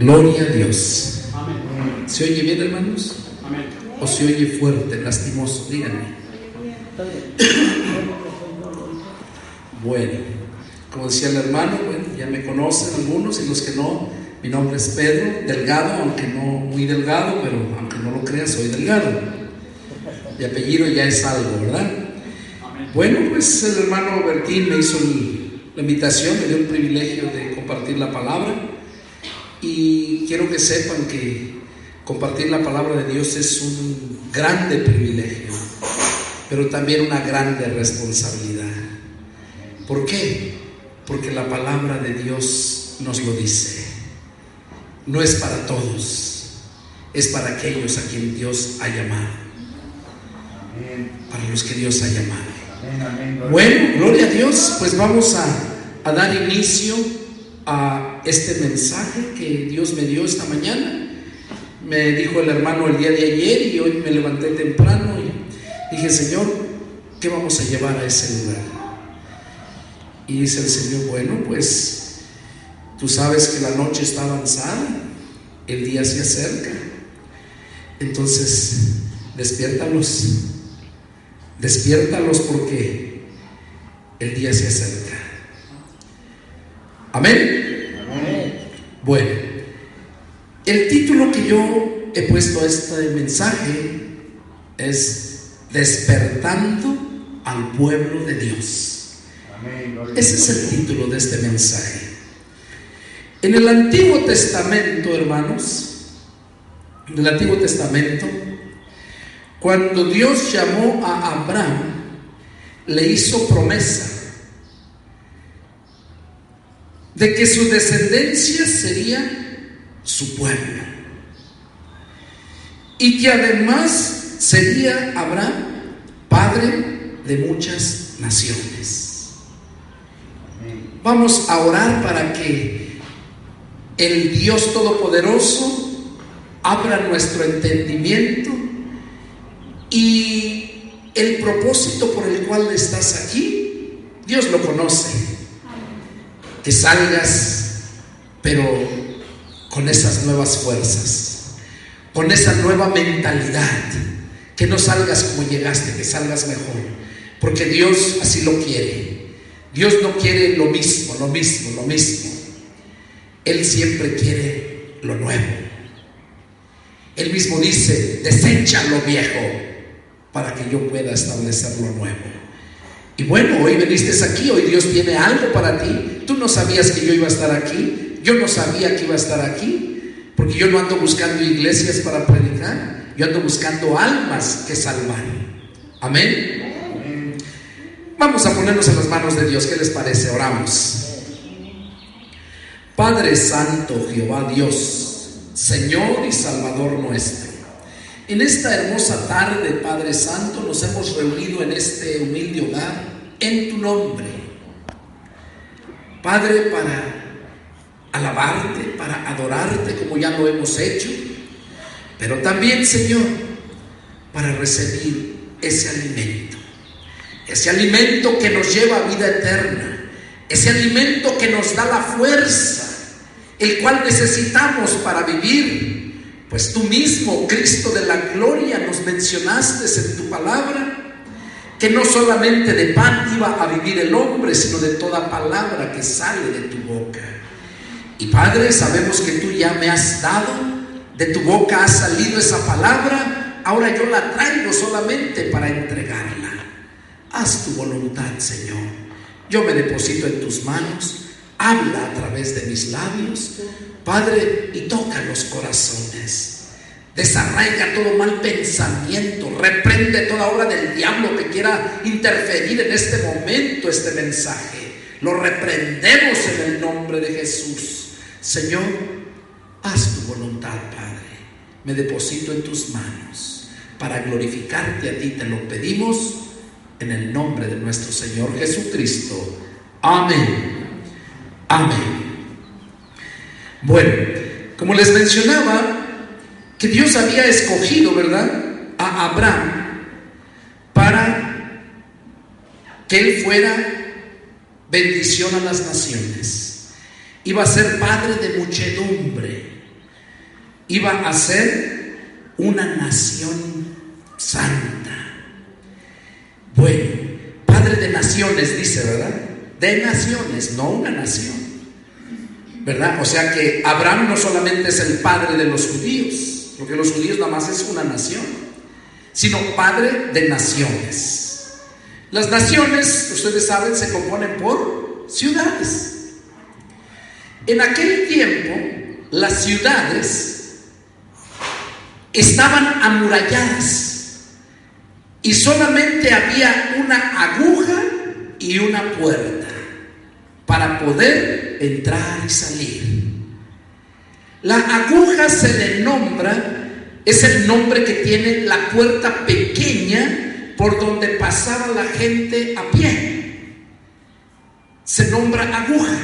Gloria a Dios. Amén. ¿Se oye bien, hermanos? Amén. ¿O se oye fuerte, lastimoso? Díganme. Bueno, como decía el hermano, bueno, ya me conocen algunos y los que no. Mi nombre es Pedro Delgado, aunque no muy delgado, pero aunque no lo creas, soy delgado. Mi apellido ya es algo, ¿verdad? Amén. Bueno, pues el hermano Bertín me hizo la invitación, me dio el privilegio de compartir la palabra. Y quiero que sepan que compartir la palabra de Dios es un grande privilegio, pero también una grande responsabilidad. ¿Por qué? Porque la palabra de Dios nos lo dice. No es para todos, es para aquellos a quien Dios ha llamado. Para los que Dios ha llamado. Bueno, gloria a Dios. Pues vamos a dar inicio a este mensaje que Dios me dio esta mañana. Me dijo el hermano el día de ayer y hoy me levanté temprano y dije: Señor, ¿qué vamos a llevar a ese lugar? Y dice el Señor: bueno, pues tú sabes que la noche está avanzada, el día se acerca, entonces despiértalos porque el día se acerca. Amén. Amén. Bueno, el título que yo he puesto a este mensaje es Despertando al pueblo de Dios. Ese es el título de este mensaje. En el Antiguo Testamento, hermanos, en el Antiguo Testamento, cuando Dios llamó a Abraham, le hizo promesa de que su descendencia sería su pueblo y que además sería Abraham padre de muchas naciones. Vamos a orar para que el Dios Todopoderoso abra nuestro entendimiento y el propósito por el cual estás aquí, Dios lo conoce. Que salgas, pero con esas nuevas fuerzas, con esa nueva mentalidad, que no salgas como llegaste, que salgas mejor, porque Dios así lo quiere. Dios no quiere lo mismo. Él siempre quiere lo nuevo. Él mismo dice: desecha lo viejo para que yo pueda establecer lo nuevo. Y bueno, hoy viniste aquí, hoy Dios tiene algo para ti. Tú no sabías que yo iba a estar aquí, yo no sabía que iba a estar aquí, porque yo no ando buscando iglesias para predicar, yo ando buscando almas que salvar. Amén. Vamos a ponernos en las manos de Dios. ¿Qué les parece? Oramos. Padre Santo, Jehová Dios, Señor y Salvador nuestro, en esta hermosa tarde, Padre Santo, nos hemos reunido en este humilde hogar en tu nombre, Padre, para alabarte, para adorarte como ya lo hemos hecho, pero también, Señor, para recibir ese alimento que nos lleva a vida eterna, ese alimento que nos da la fuerza, el cual necesitamos para vivir. Pues tú mismo, Cristo de la gloria, nos mencionaste en tu palabra que no solamente de pan iba a vivir el hombre, sino de toda palabra que sale de tu boca. Y Padre, sabemos que tú ya me has dado, de tu boca ha salido esa palabra, ahora yo la traigo solamente para entregarla. Haz tu voluntad, Señor. Yo me deposito en tus manos, habla a través de mis labios, Padre, y toca los corazones. Desarraiga todo mal pensamiento, reprende toda obra del diablo que quiera interferir en este momento, este mensaje. Lo reprendemos en el nombre de Jesús. Señor, haz tu voluntad, Padre. Me deposito en tus manos para glorificarte a ti, te lo pedimos en el nombre de nuestro Señor Jesucristo. Amén. Amén. Bueno, como les mencionaba, que Dios había escogido, ¿verdad?, a Abraham para que él fuera bendición a las naciones. Iba a ser padre de muchedumbre. iba a ser una nación santa. Bueno, Padre de naciones dice, ¿verdad? De naciones, no una nación, ¿verdad? O sea que Abraham no solamente es el padre de los judíos, porque los judíos nada más es una nación, sino Padre de naciones. Las naciones, ustedes saben, se componen por ciudades. En aquel tiempo, las ciudades estaban amuralladas y solamente había una aguja y una puerta para poder entrar y salir. La aguja se le nombra, es el nombre que tiene la puerta pequeña por donde pasaba la gente a pie. Se nombra aguja.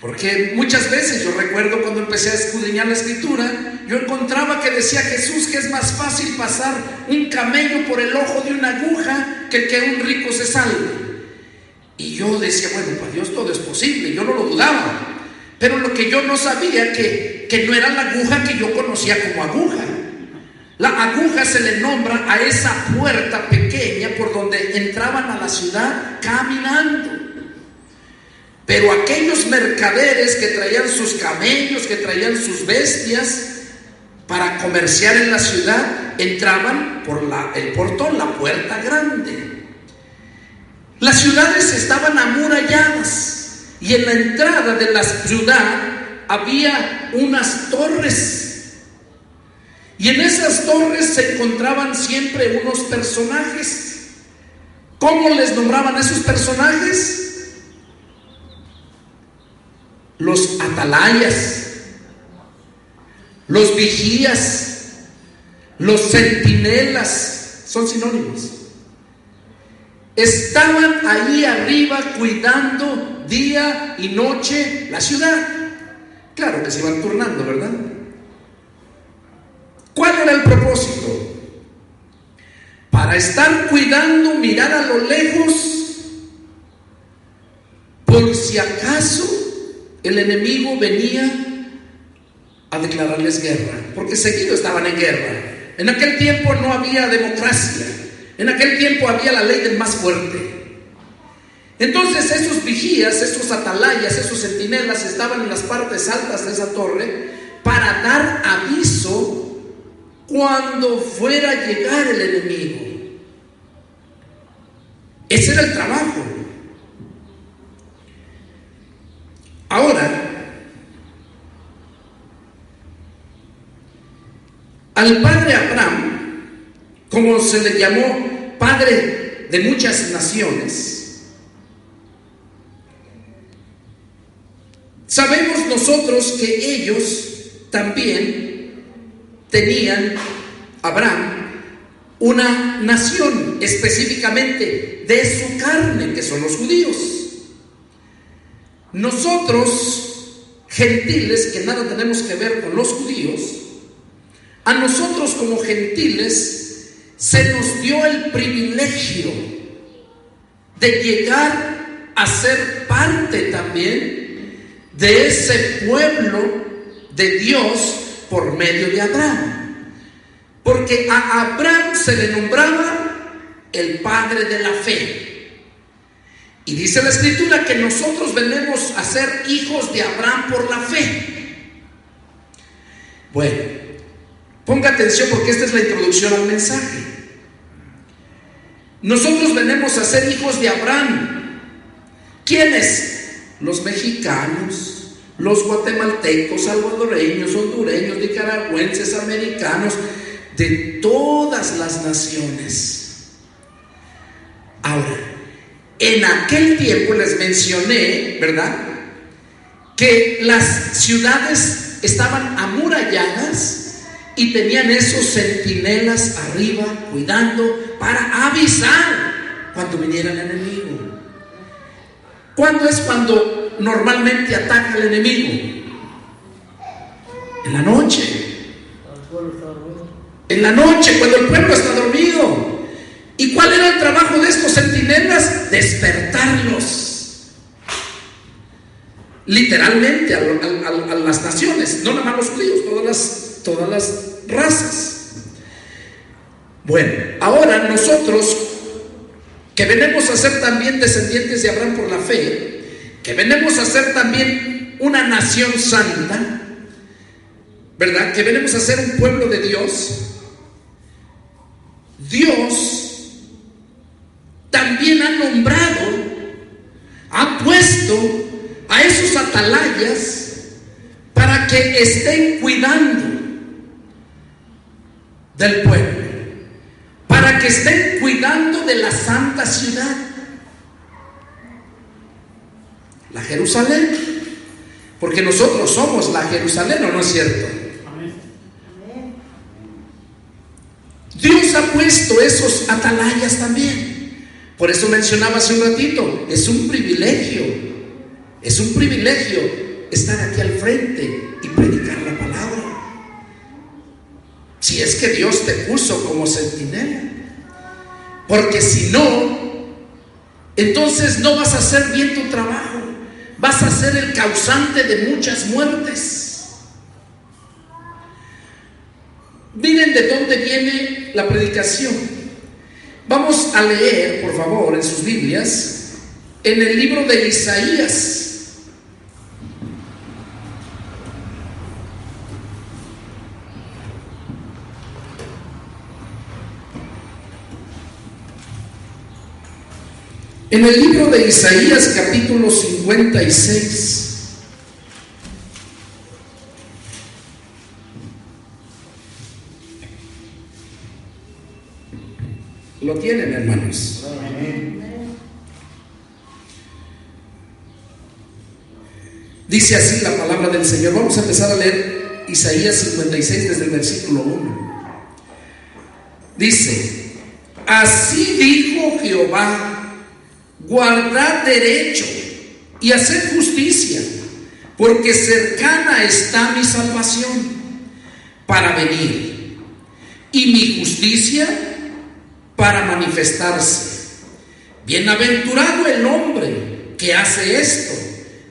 Porque muchas veces, yo recuerdo cuando empecé a escudriñar la escritura, yo encontraba que decía Jesús que es más fácil pasar un camello por el ojo de una aguja que un rico se salve. Y yo decía, bueno, para Dios todo es posible, yo no lo dudaba. Pero lo que yo no sabía que no era la aguja que yo conocía como aguja. La aguja se le nombra a esa puerta pequeña por donde entraban a la ciudad caminando. Pero aquellos mercaderes que traían sus camellos, que traían sus bestias para comerciar en la ciudad, entraban por el portón, la puerta grande. Las ciudades estaban amuralladas y en la entrada de la ciudad había unas torres. Y en esas torres se encontraban siempre unos personajes. ¿Cómo les nombraban a esos personajes? Los atalayas, los vigías, los centinelas, son sinónimos. Estaban ahí arriba cuidando día y noche la ciudad. Claro que se iban turnando, ¿verdad? ¿Cuál era el propósito? Para estar cuidando, mirar a lo lejos, por si acaso el enemigo venía a declararles guerra, porque seguido estaban en guerra. En aquel tiempo no había democracia, en aquel tiempo había la ley del más fuerte. Entonces esos vigías, esos atalayas, esos centinelas estaban en las partes altas de esa torre para dar aviso cuando fuera a llegar el enemigo. Ese era el trabajo. Ahora, al padre Abraham, como se le llamó padre de muchas naciones, sabemos nosotros que ellos también tenían, Abraham, una nación específicamente de su carne, que son los judíos. Nosotros, gentiles, que nada tenemos que ver con los judíos, a nosotros como gentiles se nos dio el privilegio de llegar a ser parte también de ese pueblo de Dios por medio de Abraham. Porque a Abraham se le nombraba el padre de la fe. Y dice la escritura que nosotros venimos a ser hijos de Abraham por la fe. Bueno, ponga atención porque esta es la introducción al mensaje. Nosotros venimos a ser hijos de Abraham. ¿Quiénes? Los mexicanos, los guatemaltecos, salvadoreños, hondureños, nicaragüenses, americanos, de todas las naciones. Ahora, en aquel tiempo les mencioné, ¿verdad?, que las ciudades estaban amuralladas y tenían esos centinelas arriba cuidando para avisar cuando viniera el enemigo. ¿Cuándo es cuando normalmente ataca el enemigo? En la noche. En la noche, cuando el pueblo está dormido. ¿Y cuál era el trabajo de estos centinelas? Despertarlos. literalmente a las naciones, no nada más los judíos, todas las razas. Bueno, ahora nosotros que venimos a ser también descendientes de Abraham por la fe, que venimos a ser también una nación santa, ¿verdad? Que venimos a ser un pueblo de Dios. Dios también ha nombrado, ha puesto a esos atalayas para que estén cuidando del pueblo, para que estén cuidando de la santa ciudad, la Jerusalén, porque nosotros somos la Jerusalén, ¿o no es cierto? Dios ha puesto esos atalayas también. Por eso mencionaba hace un ratito, es un privilegio estar aquí al frente y predicar la palabra. Si es que Dios te puso como centinela, porque si no, entonces no vas a hacer bien tu trabajo, vas a ser el causante de muchas muertes. Miren de dónde viene la predicación. Vamos a leer, por favor, en sus Biblias, en el libro de Isaías. En el libro de Isaías, capítulo 56. ¿Lo tienen, hermanos? Dice así la palabra del Señor. Vamos a empezar a leer Isaías 56 desde el versículo 1. Dice: así dijo Jehová, guardad derecho y haced justicia, porque cercana está mi salvación para venir, y mi justicia para manifestarse. Bienaventurado el hombre que hace esto,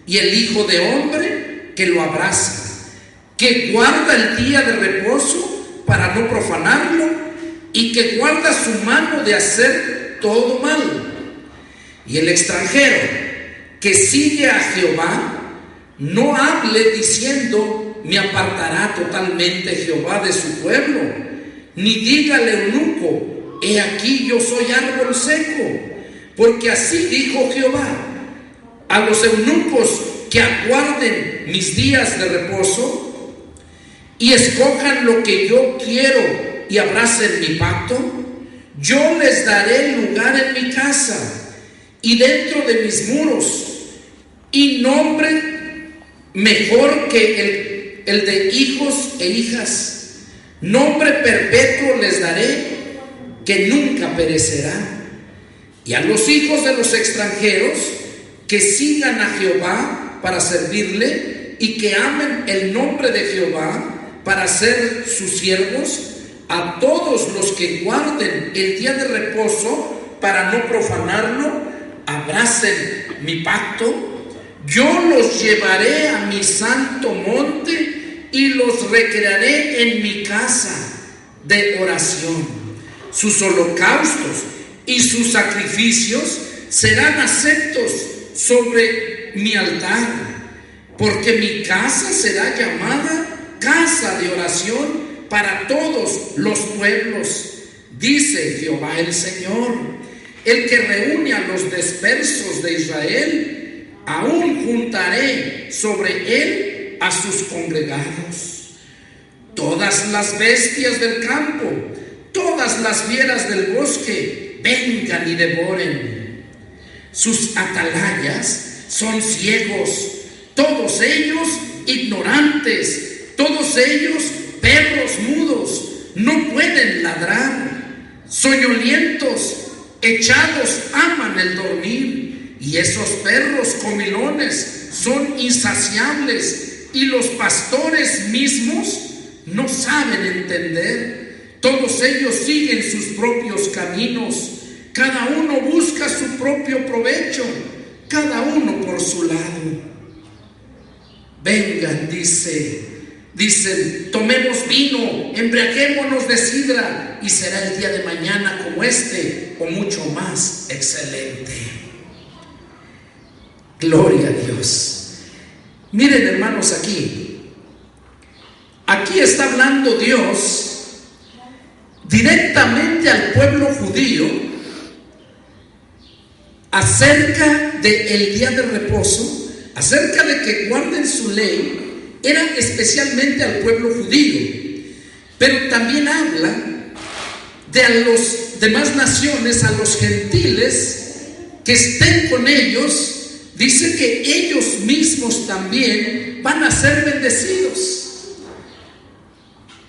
y el hijo de hombre que lo abraza, que guarda el día de reposo para no profanarlo, y que guarda su mano de hacer todo mal. Y el extranjero que sigue a Jehová, no hable diciendo: me apartará totalmente Jehová de su pueblo, ni diga al eunuco: he aquí yo soy árbol seco, porque así dijo Jehová: a los eunucos que aguarden mis días de reposo y escojan lo que yo quiero y abracen mi pacto, yo les daré lugar en mi casa y dentro de mis muros, y nombre mejor que el de hijos e hijas, nombre perpetuo les daré, que nunca perecerá. Y a los hijos de los extranjeros que sigan a Jehová para servirle, y que amen el nombre de Jehová para ser sus siervos, a todos los que guarden el día de reposo para no profanarlo, abracen mi pacto, yo los llevaré a mi santo monte y los recrearé en mi casa de oración. Sus holocaustos y sus sacrificios serán aceptos sobre mi altar, porque mi casa será llamada casa de oración para todos los pueblos, dice Jehová el Señor, el que reúne a los dispersos de Israel. Aún juntaré sobre él a sus congregados. Todas las bestias del campo, todas las fieras del bosque, vengan y devoren. Sus atalayas son ciegos, todos ellos ignorantes, todos ellos perros mudos, no pueden ladrar. Soñolientos, echados aman el dormir, y esos perros comilones son insaciables, y los pastores mismos no saben entender. Todos ellos siguen sus propios caminos, cada uno busca su propio provecho, cada uno por su lado. vengan, dicen, tomemos vino, embriaguémonos de sidra, y será el día de mañana como este, o mucho más excelente. Gloria a Dios. Miren, hermanos, aquí está hablando Dios directamente al pueblo judío acerca del día de reposo, acerca de que guarden su ley. Era especialmente al pueblo judío, pero también habla de a los demás naciones, a los gentiles que estén con ellos. Dice que ellos mismos también van a ser bendecidos.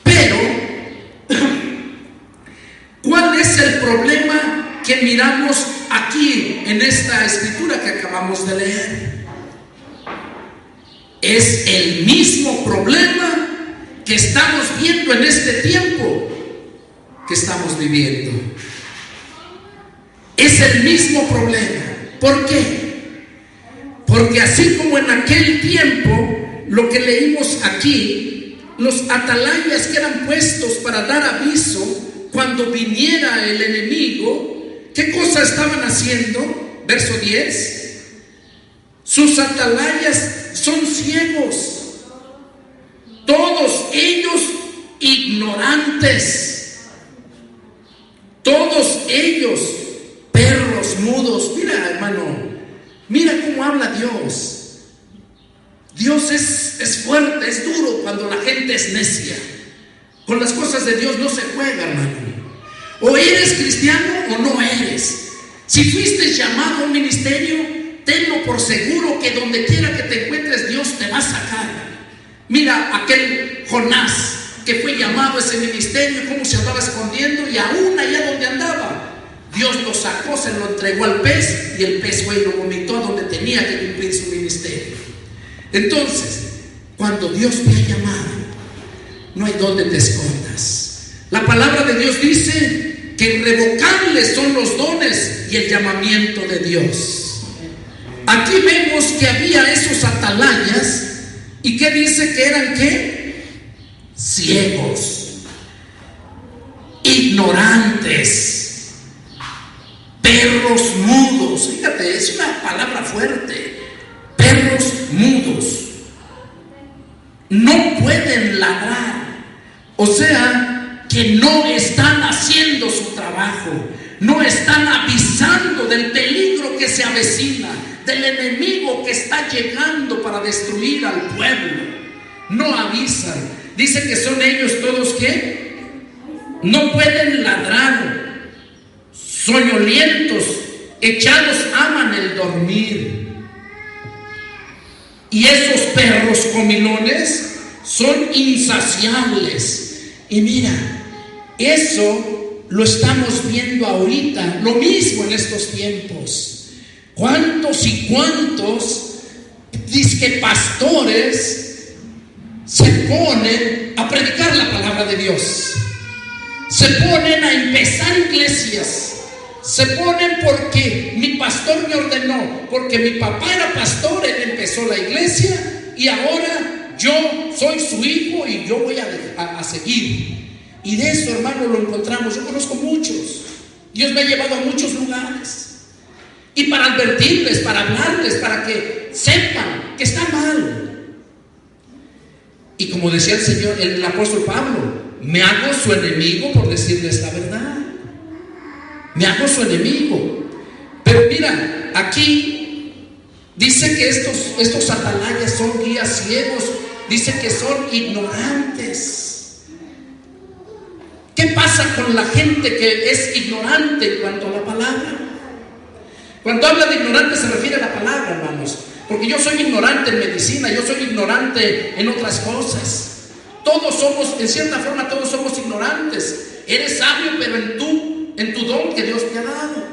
Pero ¿cuál es el problema que miramos aquí en esta escritura que acabamos de leer? Es el mismo problema que estamos viendo en este tiempo que estamos viviendo. Es el mismo problema. ¿Por qué? Porque así como en aquel tiempo, lo que leímos aquí, los atalayas que eran puestos para dar aviso cuando viniera el enemigo, ¿qué cosa estaban haciendo? Verso 10. Sus atalayas son ciegos, todos ellos ignorantes, todos ellos perros mudos. Mira, hermano, mira cómo habla Dios. Dios es fuerte, es duro cuando la gente es necia. Con las cosas de Dios no se juega, hermano. O eres cristiano o no eres. Si fuiste llamado a un ministerio, tenlo por seguro que donde quiera que te encuentres, Dios te va a sacar. Mira aquel Jonás que fue llamado a ese ministerio, cómo se andaba escondiendo, y aún allá donde andaba, Dios lo sacó, se lo entregó al pez, y el pez fue y lo vomitó donde tenía que cumplir su ministerio. Entonces, cuando Dios te ha llamado, no hay donde te escondas. La palabra de Dios dice que irrevocables son los dones y el llamamiento de Dios. Aquí vemos que había esos atalayas, y que dice que eran ¿qué? Ciegos, ignorantes, perros mudos. Fíjate, es una palabra fuerte. Perros mudos, no pueden ladrar. O sea, que no están haciendo su trabajo, no están avisando del peligro que se avecina, del enemigo que está llegando para destruir al pueblo. No avisan. Dice que son ellos todos ¿qué? No pueden ladrar, soñolientos, echados aman el dormir. Y esos perros comilones son insaciables. Y mira, eso lo estamos viendo ahorita, lo mismo en estos tiempos. ¿Cuántos y cuántos dizque pastores se ponen a predicar la palabra de Dios? Se ponen a empezar iglesias. Se ponen porque mi pastor me ordenó, porque mi papá era pastor, él empezó la iglesia y ahora yo soy su hijo y yo voy a seguir. Y de eso, hermano, lo encontramos. Yo conozco muchos. Dios me ha llevado a muchos lugares. Y para advertirles, para hablarles, para que sepan que está mal. Y como decía el Señor, el apóstol Pablo, me hago su enemigo por decirles la verdad. Me hago su enemigo. Pero mira, aquí dice que estos atalayas son guías ciegos. Dice que son ignorantes. ¿Qué pasa con la gente que es ignorante en cuanto a la palabra? Cuando habla de ignorante se refiere a la palabra, hermanos. Porque yo soy ignorante en medicina, yo soy ignorante en otras cosas. Todos somos, en cierta forma, todos somos ignorantes. Eres sabio, pero en tu don que Dios te ha dado.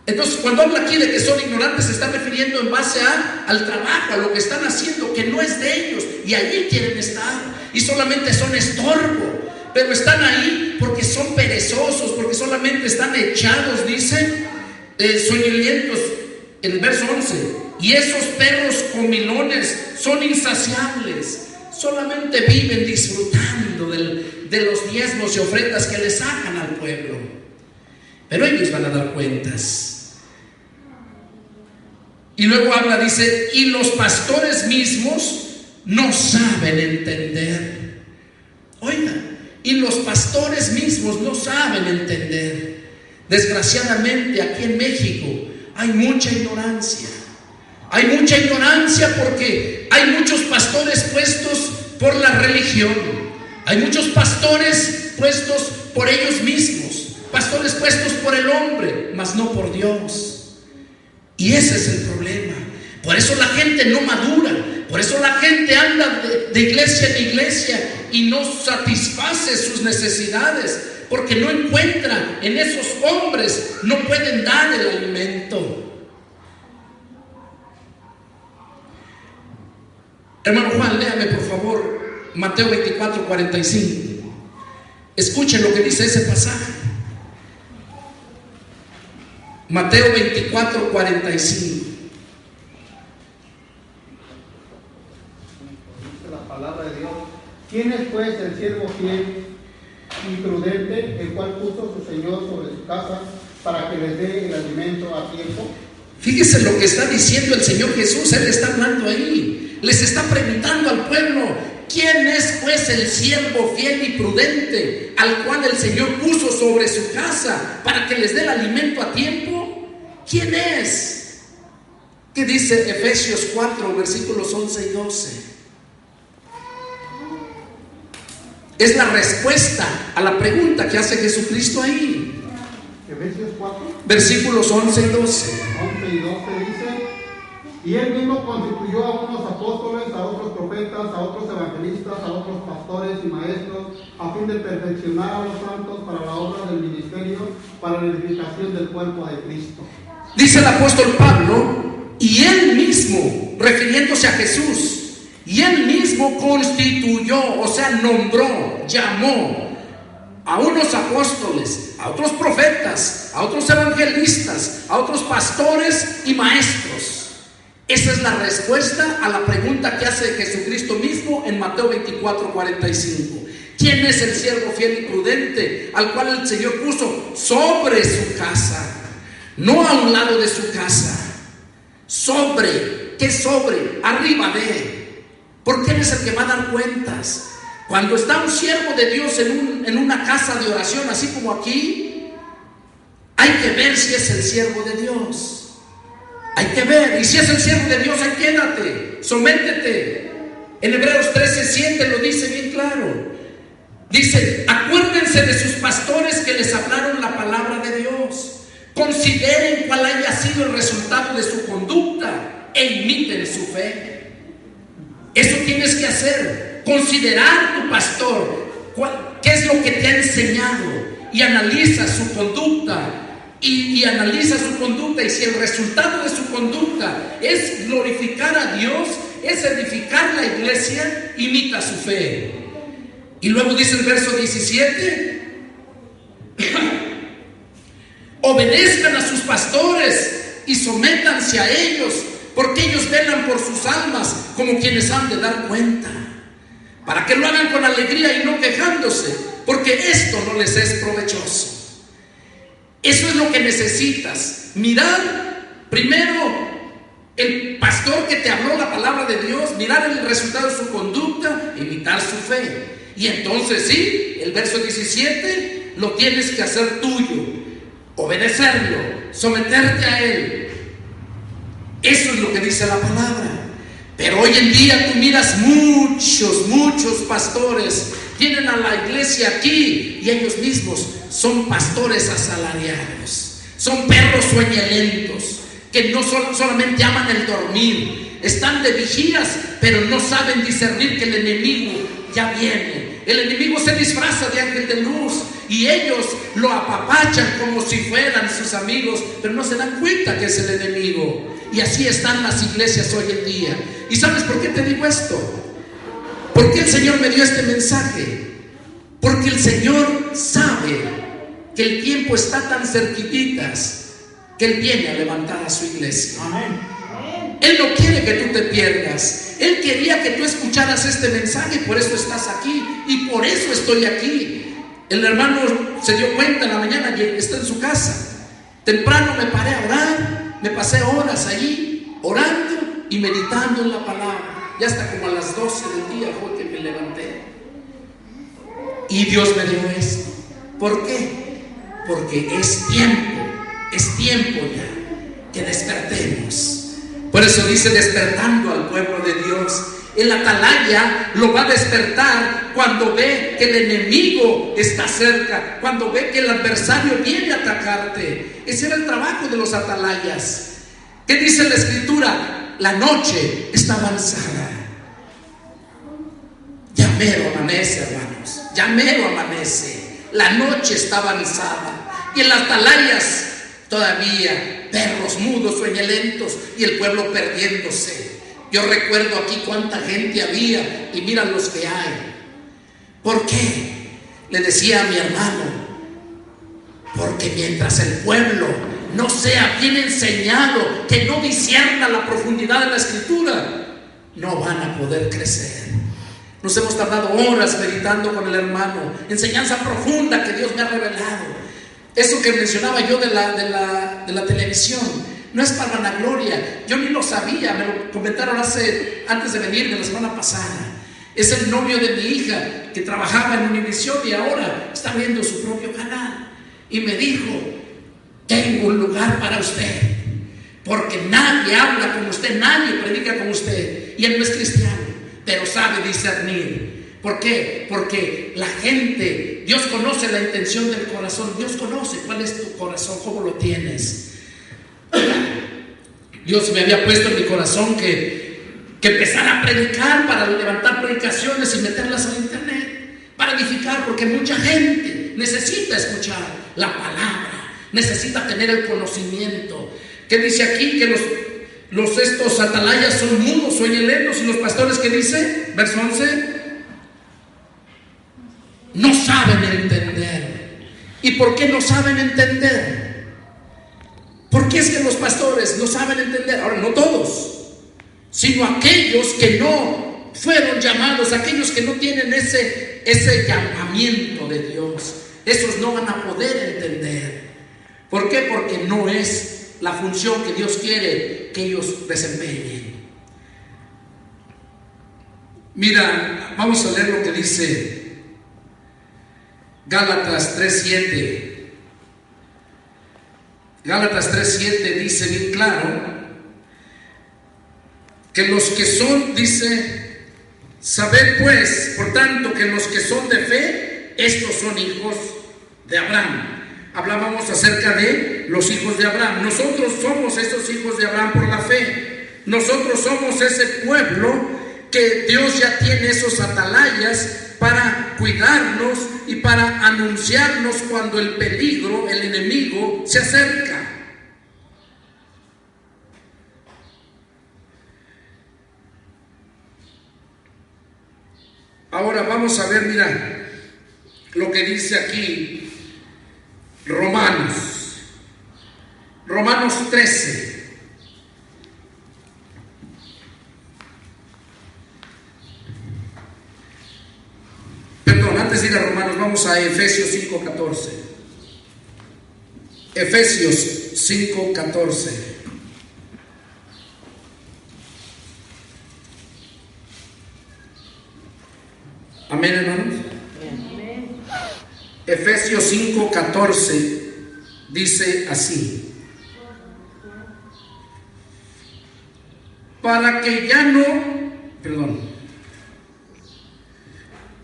Entonces, cuando habla aquí de que son ignorantes, se está refiriendo en base al trabajo, a lo que están haciendo, que no es de ellos, y allí quieren estar, y solamente son estorbo. Pero están ahí porque son perezosos, porque solamente están echados, dice, soñolientos, el verso 11, y esos perros comilones son insaciables, solamente viven disfrutando de los diezmos y ofrendas que le sacan al pueblo, pero ellos van a dar cuentas. Y luego habla, dice, y los pastores mismos no saben entender. Oiga, y los pastores mismos no saben entender. Desgraciadamente aquí en México hay mucha ignorancia. Hay mucha ignorancia porque hay muchos pastores puestos por la religión. Hay muchos pastores puestos por ellos mismos. Pastores puestos por el hombre, mas no por Dios. Y ese es el problema. Por eso la gente no madura. Por eso la gente anda de iglesia en iglesia y no satisface sus necesidades, porque no encuentra en esos hombres, no pueden dar el alimento. Hermano Juan, léame por favor Mateo 24:45. Escuchen lo que dice ese pasaje. Mateo 24:45. La palabra de Dios. ¿Quién es pues el siervo fiel y prudente, el cual puso su Señor sobre su casa para que les dé el alimento a tiempo? Fíjese lo que está diciendo el Señor Jesús. Él está hablando ahí, les está preguntando al pueblo: ¿quién es pues el siervo fiel y prudente al cual el Señor puso sobre su casa para que les dé el alimento a tiempo? ¿Quién es? ¿Qué dice Efesios 4, versículos 11 y 12? Es la respuesta a la pregunta que hace Jesucristo ahí. Efesios 4, versículos 11 y 12. 11 y 12 dice: y él mismo constituyó a unos apóstoles, a otros profetas, a otros evangelistas, a otros pastores y maestros, a fin de perfeccionar a los santos para la obra del ministerio, para la edificación del cuerpo de Cristo. Dice el apóstol Pablo, y él mismo, refiriéndose a Jesús, y él mismo constituyó, o sea, nombró, llamó a unos apóstoles, a otros profetas, a otros evangelistas, a otros pastores y maestros. Esa es la respuesta a la pregunta que hace Jesucristo mismo en Mateo 24:45. ¿Quién es el siervo fiel y prudente al cual el Señor puso sobre su casa? No a un lado de su casa. Sobre. ¿Qué sobre? Arriba de. Porque Él es el que va a dar cuentas. Cuando está un siervo de Dios en una casa de oración, así como aquí, hay que ver si es el siervo de Dios. Hay que ver, y si es el siervo de Dios, ahí quédate, sométete. En Hebreos 13:7 lo dice bien claro. Dice: acuérdense de sus pastores que les hablaron la palabra de Dios. Consideren cuál haya sido el resultado de su conducta e imiten su fe. Eso tienes que hacer, considerar tu pastor, qué es lo que te ha enseñado, y analiza su conducta. Y analiza su conducta, y si el resultado de su conducta es glorificar a Dios, es edificar la iglesia, imita su fe. Y luego dice el verso 17: obedezcan a sus pastores y sométanse a ellos, porque ellos velan por sus almas como quienes han de dar cuenta, para que lo hagan con alegría y no quejándose, porque esto no les es provechoso. Eso es lo que necesitas, mirar primero el pastor que te habló la palabra de Dios, mirar el resultado de su conducta, imitar su fe. Y entonces sí, el verso 17 lo tienes que hacer tuyo, obedecerlo, someterte a él. Eso es lo que dice la palabra. Pero hoy en día tú miras muchos pastores tienen a la iglesia aquí y ellos mismos son pastores asalariados, son perros sueñolentos que no solamente aman el dormir, están de vigías, pero no saben discernir que el enemigo ya viene. El enemigo se disfraza de ángel de luz y ellos lo apapachan como si fueran sus amigos, pero no se dan cuenta que es el enemigo. Y así están las iglesias hoy en día. ¿Y sabes por qué te digo esto? ¿Por qué el Señor me dio este mensaje? Porque el Señor sabe que el tiempo está tan cerquititas que Él viene a levantar a su iglesia. Amén. Él no quiere que tú te pierdas. Él quería que tú escucharas este mensaje, por eso estás aquí y por eso estoy aquí. El hermano se dio cuenta en la mañana y está en su casa. Temprano me paré a orar, me pasé horas allí orando y meditando en la palabra. Y hasta como a las 12 del día fue que me levanté. Y Dios me dio esto. ¿Por qué? Porque es tiempo ya que despertemos. Por eso dice despertando al pueblo de Dios. El atalaya lo va a despertar cuando ve que el enemigo está cerca, cuando ve que el adversario viene a atacarte. Ese era el trabajo de los atalayas. ¿Qué dice la escritura? La noche está avanzada. Ya mero amanece, hermanos. Ya mero amanece. La noche está avanzada. Y en las atalayas todavía perros mudos, sueñolentos y el pueblo perdiéndose. Yo recuerdo aquí cuánta gente había y mira los que hay. ¿Por qué? Le decía a mi hermano, porque mientras el pueblo no sea bien enseñado, que no discierna la profundidad de la escritura, no van a poder crecer. Nos hemos tardado horas meditando con el hermano, enseñanza profunda que Dios me ha revelado. Eso que mencionaba yo de la televisión no es para vanagloria. Yo ni lo sabía, me lo comentaron antes de venirme la semana pasada. Es el novio de mi hija que trabajaba en Univisión y ahora está abriendo su propio canal. Y me dijo, tengo un lugar para usted, porque nadie habla como usted, nadie predica como usted. Y él no es cristiano, pero sabe discernir. ¿Por qué? Porque la gente, Dios conoce la intención del corazón. Dios conoce cuál es tu corazón, cómo lo tienes. Dios me había puesto en mi corazón que empezara a predicar, para levantar predicaciones y meterlas en internet, para edificar, porque mucha gente necesita escuchar la palabra, necesita tener el conocimiento. ¿Qué dice aquí? Que estos atalayas son mudos, sueñolentos, y los pastores, ¿qué dice? Verso 11, no saben entender. ¿Y por qué no saben entender? ¿Por qué es que los pastores no saben entender? Ahora, no todos, sino aquellos que no fueron llamados, aquellos que no tienen ese llamamiento de Dios. Esos no van a poder entender. ¿Por qué? Porque no es la función que Dios quiere que ellos desempeñen. Mira, vamos a leer lo que dice Gálatas 3:7. Gálatas 3:7 dice bien claro que los que son, dice, sabed pues, por tanto, que los que son de fe, estos son hijos de Abraham. Hablábamos acerca de los hijos de Abraham. Nosotros somos esos hijos de Abraham por la fe. Nosotros somos ese pueblo que Dios ya tiene esos atalayas para cuidarnos y para anunciarnos cuando el peligro, el enemigo, se acerca. Ahora vamos a ver, mira, lo que dice aquí Romanos 13. Perdón, antes de ir a Romanos, vamos a Efesios 5:14. Efesios 5:14. Amén, hermanos. Amén. Efesios 5:14 dice así: para que ya no,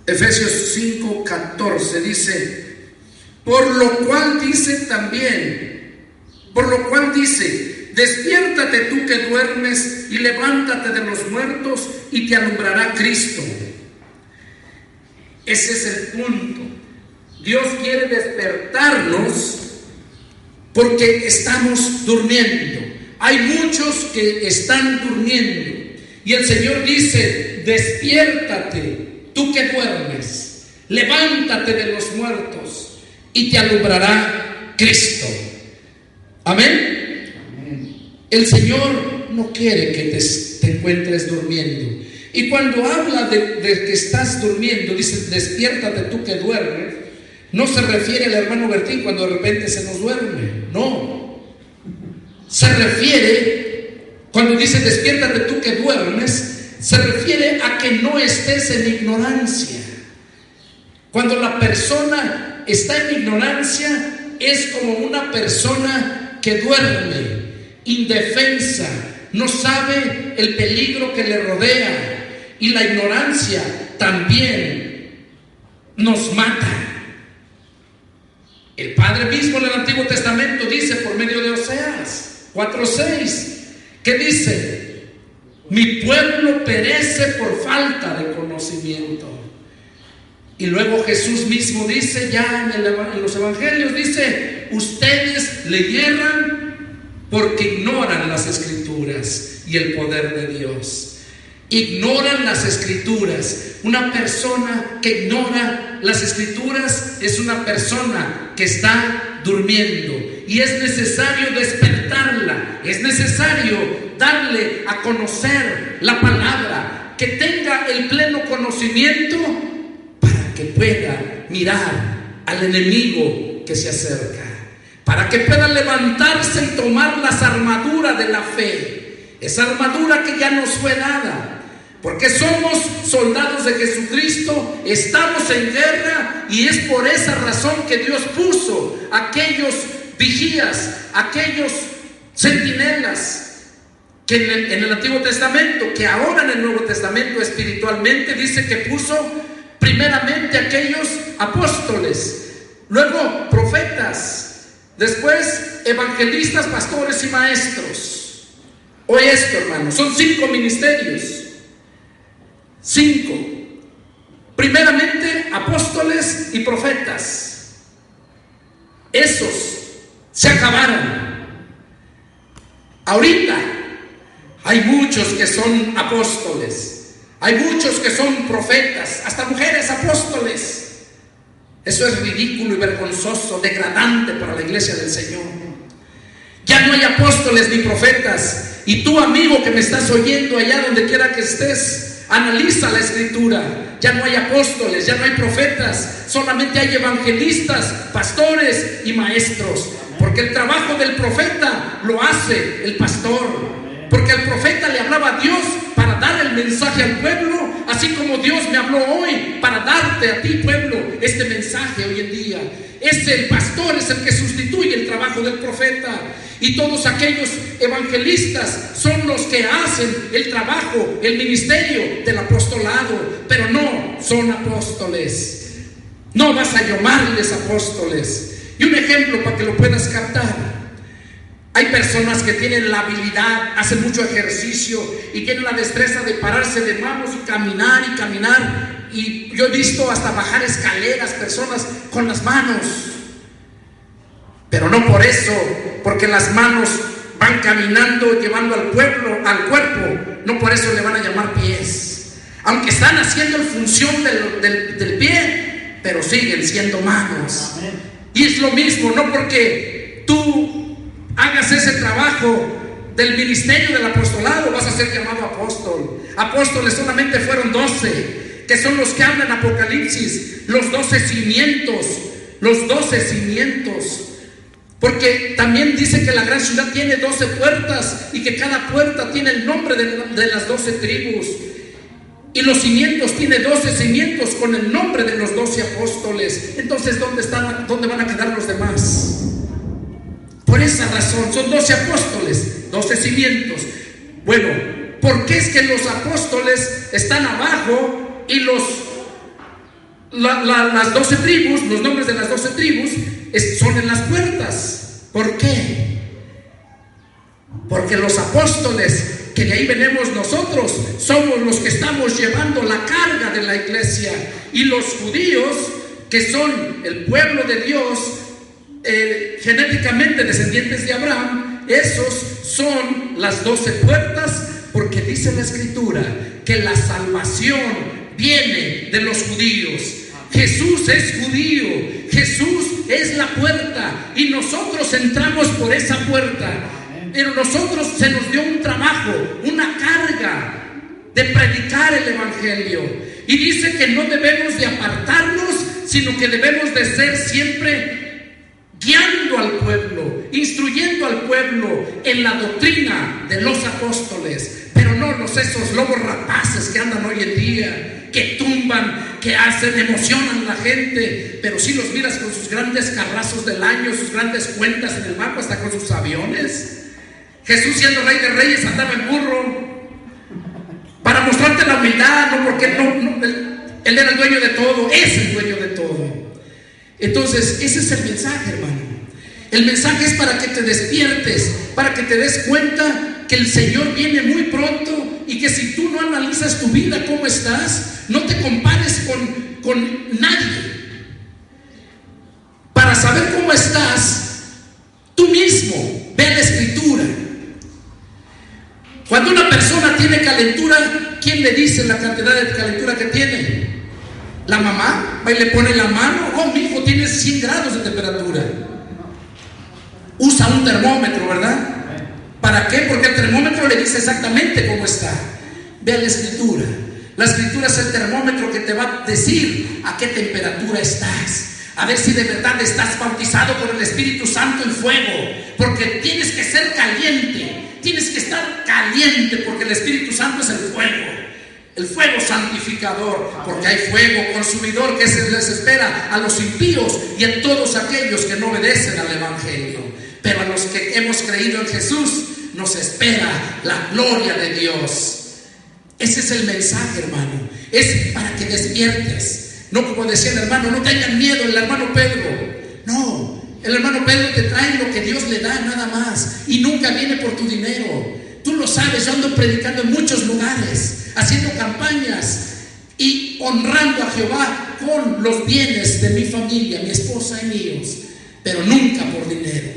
Efesios 5:14 dice, por lo cual dice, despiértate tú que duermes y levántate de los muertos y te alumbrará Cristo. Ese es el punto. Dios quiere despertarnos porque estamos durmiendo. Hay muchos que están durmiendo y el Señor dice, despiértate tú que duermes, levántate de los muertos y te alumbrará Cristo. Amén. El Señor no quiere que te encuentres durmiendo. Y cuando habla de que estás durmiendo, dice, despiértate tú que duermes, no se refiere al hermano Bertín cuando de repente se nos duerme. No. Se refiere, cuando dice despiértate tú que duermes, se refiere a que no estés en ignorancia. Cuando la persona está en ignorancia, es como una persona que duerme, indefensa, no sabe el peligro que le rodea. Y la ignorancia también nos mata. El Padre mismo en el Antiguo Testamento dice por medio de Oseas 4:6, que dice: mi pueblo perece por falta de conocimiento. Y luego Jesús mismo dice, ya en los evangelios, dice: ustedes le hierran porque ignoran las Escrituras y el poder de Dios. Ignoran las Escrituras. Una persona que ignora las Escrituras es una persona que está durmiendo, y es necesario despertarla, es necesario darle a conocer la palabra, que tenga el pleno conocimiento para que pueda mirar al enemigo que se acerca, para que pueda levantarse y tomar las armaduras de la fe, esa armadura que ya nos fue dada. Porque somos soldados de Jesucristo, estamos en guerra, y es por esa razón que Dios puso aquellos vigías, aquellos centinelas que en el Antiguo Testamento, que ahora en el Nuevo Testamento espiritualmente dice que puso primeramente aquellos apóstoles, luego profetas, después evangelistas, pastores y maestros. Oye esto, hermano, son 5 ministerios. 5. Primeramente, apóstoles y profetas. Esos se acabaron. Ahorita hay muchos que son apóstoles, hay muchos que son profetas, hasta mujeres apóstoles. Eso es ridículo y vergonzoso, degradante para la iglesia del Señor. Ya no hay apóstoles ni profetas. Y tú, amigo que me estás oyendo allá donde quiera que estés, analiza la Escritura. Ya no hay apóstoles, ya no hay profetas, solamente hay evangelistas, pastores y maestros. Porque el trabajo del profeta lo hace el pastor. Porque el profeta le hablaba a Dios para dar el mensaje al pueblo, así como Dios me habló hoy para darte a ti, pueblo, este mensaje hoy en día. El pastor es el que sustituye el trabajo del profeta. Y todos aquellos evangelistas son los que hacen el trabajo, el ministerio del apostolado, pero no son apóstoles. No vas a llamarles apóstoles. Y un ejemplo para que lo puedas captar: hay personas que tienen la habilidad, hacen mucho ejercicio y tienen la destreza de pararse de manos y caminar y caminar. Y yo he visto hasta bajar escaleras, personas con las manos. Pero no por eso, porque las manos van caminando, llevando al cuerpo, no por eso le van a llamar pies. Aunque están haciendo la función del pie, pero siguen siendo manos. Y es lo mismo, no porque tú hagas ese trabajo del ministerio del apostolado vas a ser llamado apóstol. Apóstoles solamente fueron 12, que son los que hablan en Apocalipsis, los 12 cimientos, los 12 cimientos. Porque también dice que la gran ciudad tiene 12 puertas y que cada puerta tiene el nombre de las 12 tribus. Y los cimientos, tiene 12 cimientos con el nombre de los 12 apóstoles. Entonces, ¿dónde van a quedar los demás? Por esa razón, son 12 apóstoles, 12 cimientos. Bueno, ¿por qué es que los apóstoles están abajo y las 12 tribus, los nombres de las 12 tribus son en las puertas? ¿Por qué? Porque los apóstoles, que de ahí venimos nosotros, somos los que estamos llevando la carga de la iglesia. Y los judíos, que son el pueblo de Dios, genéticamente descendientes de Abraham, esos son las 12 puertas, porque dice la Escritura que la salvación viene de los judíos. Jesús es judío, Jesús es la puerta y nosotros entramos por esa puerta. Pero nosotros se nos dio un trabajo, una carga de predicar el Evangelio. Y dice que no debemos de apartarnos, sino que debemos de ser siempre guiando al pueblo, instruyendo al pueblo en la doctrina de los apóstoles. Pero no esos lobos rapaces que andan hoy en día, que tumban, que emocionan a la gente, pero si los miras con sus grandes carrazos del año, sus grandes cuentas en el banco, hasta con sus aviones. Jesús, siendo Rey de Reyes, andaba en burro para mostrarte la humildad, no porque él era el dueño de todo, es el dueño de todo. Entonces ese es el mensaje, hermano. El mensaje es para que te despiertes, para que te des cuenta que el Señor viene muy pronto, y que si tú no analizas tu vida, cómo estás, no te compares con nadie. Para saber cómo estás, tú mismo ve la Escritura. Cuando una persona tiene calentura, ¿quién le dice la cantidad de calentura que tiene? La mamá va y le pone la mano. Oh, mi hijo tiene 100 grados de temperatura. Usa un termómetro, ¿verdad? ¿Para qué? Porque el termómetro le dice exactamente cómo está. Ve la Escritura. La Escritura es el termómetro que te va a decir a qué temperatura estás. A ver si de verdad estás bautizado por el Espíritu Santo en fuego. Porque tienes que ser caliente. Tienes que estar caliente, porque el Espíritu Santo es el fuego santificador, porque hay fuego consumidor que se les espera a los impíos y a todos aquellos que no obedecen al Evangelio. Pero a los que hemos creído en Jesús nos espera la gloria de Dios. Ese es el mensaje, hermano. Es para que despiertes. No como decía el hermano, no tengan miedo, el hermano Pedro. No, el hermano Pedro te trae lo que Dios le da, nada más. Y nunca viene por tu dinero. Tú lo sabes, yo ando predicando en muchos lugares, haciendo campañas y honrando a Jehová con los bienes de mi familia, mi esposa y míos, pero nunca por dinero.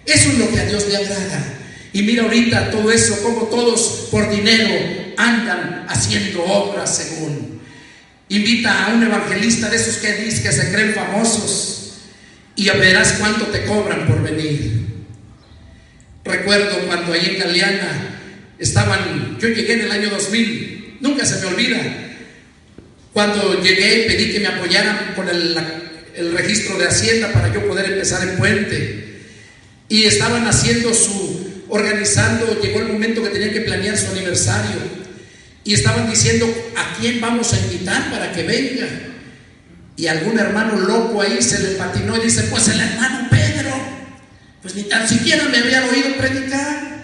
Eso es lo que a Dios le agrada. Y mira ahorita todo eso, como todos por dinero andan haciendo obras según. Invita a un evangelista de esos que dice que se creen famosos y verás cuánto te cobran por venir. Recuerdo cuando ahí en Galeana yo llegué en el año 2000, nunca se me olvida. Cuando llegué pedí que me apoyaran con el registro de Hacienda para yo poder empezar en Puente. Y estaban organizando, llegó el momento que tenían que planear su aniversario. Y estaban diciendo a quién vamos a invitar para que venga. Y algún hermano loco ahí se le patinó y dice, pues el hermano Pedro. Pues ni tan siquiera me habían oído predicar.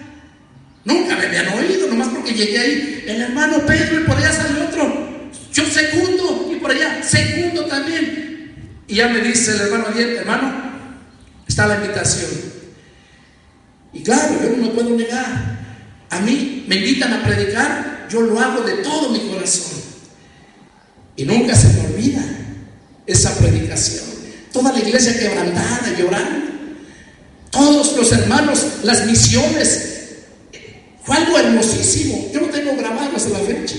Nunca me habían oído, nomás porque llegué ahí. El hermano Pedro, y por allá sale otro. Yo segundo, y por allá segundo también. Y ya me dice el hermano ayer, hermano, está la invitación. Y claro, yo no me puedo negar. A mí me invitan a predicar, yo lo hago de todo mi corazón. Y nunca se me olvida esa predicación. Toda la iglesia quebrantada, llorando. Todos los hermanos, las misiones. Fue algo hermosísimo. Yo lo tengo grabado hasta la fecha.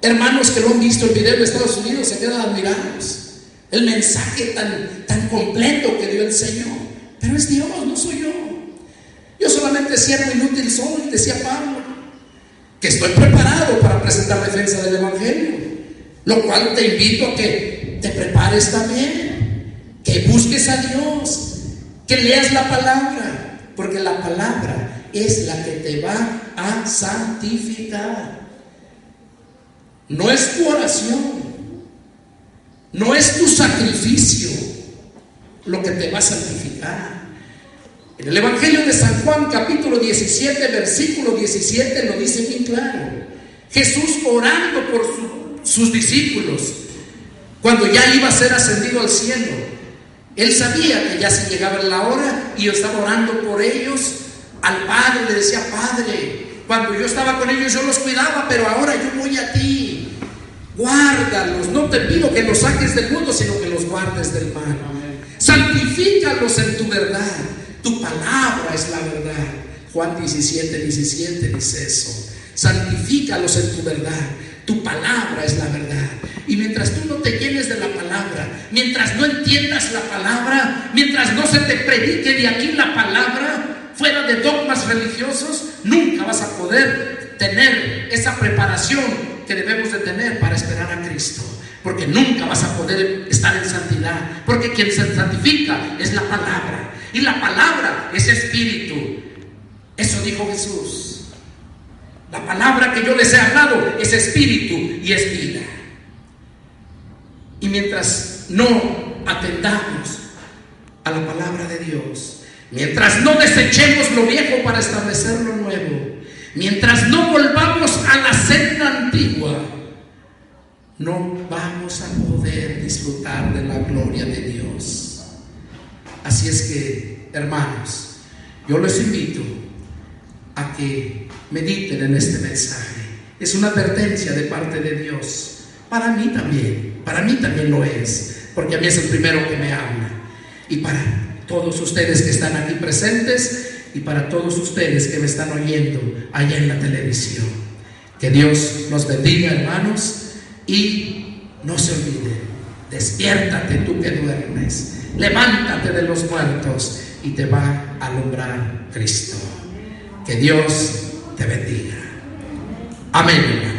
Hermanos que lo han visto en video en Estados Unidos se quedan admirados. El mensaje tan completo que dio el Señor. Pero es Dios, no soy yo. Yo solamente siervo inútil soy, decía Pablo, que estoy preparado para presentar defensa del Evangelio. Lo cual te invito a que te prepares también, que busques a Dios, que leas la palabra, porque la palabra es la que te va a santificar. No es tu oración, no es tu sacrificio lo que te va a santificar. En el Evangelio de San Juan, capítulo 17, versículo 17, lo dice bien claro. Jesús orando por sus discípulos, cuando ya iba a ser ascendido al cielo, él sabía que ya se llegaba la hora y estaba orando por ellos. Al Padre le decía, Padre, cuando yo estaba con ellos yo los cuidaba, pero ahora yo voy a ti, guárdalos, no te pido que los saques del mundo, sino que los guardes del mal. Santifícalos en tu verdad, tu palabra es la verdad. Juan 17, 17 dice eso. Santifícalos en tu verdad, tu palabra es la verdad. Y mientras tú no te llenes de la palabra, mientras no entiendas la palabra, mientras no se te predique de aquí la palabra, fuera de dogmas religiosos, nunca vas a poder tener esa preparación que debemos de tener para esperar a Cristo. Porque nunca vas a poder estar en santidad, porque quien se santifica es la palabra, y la palabra es espíritu. Eso dijo Jesús: la palabra que yo les he hablado es espíritu y es vida. Y mientras no atendamos a la palabra de Dios, mientras no desechemos lo viejo para establecer lo nuevo, mientras no volvamos a la senda antigua, no vamos a poder disfrutar de la gloria de Dios. Así es que, hermanos, yo les invito a que mediten en este mensaje. Es una advertencia de parte de Dios. Para mí también lo es, porque a mí es el primero que me habla. Y para todos ustedes que están aquí presentes y para todos ustedes que me están oyendo allá en la televisión. Que Dios nos bendiga, hermanos. Y no se olvide, despiértate tú que duermes, levántate de los muertos y te va a alumbrar Cristo. Que Dios te bendiga. Amén.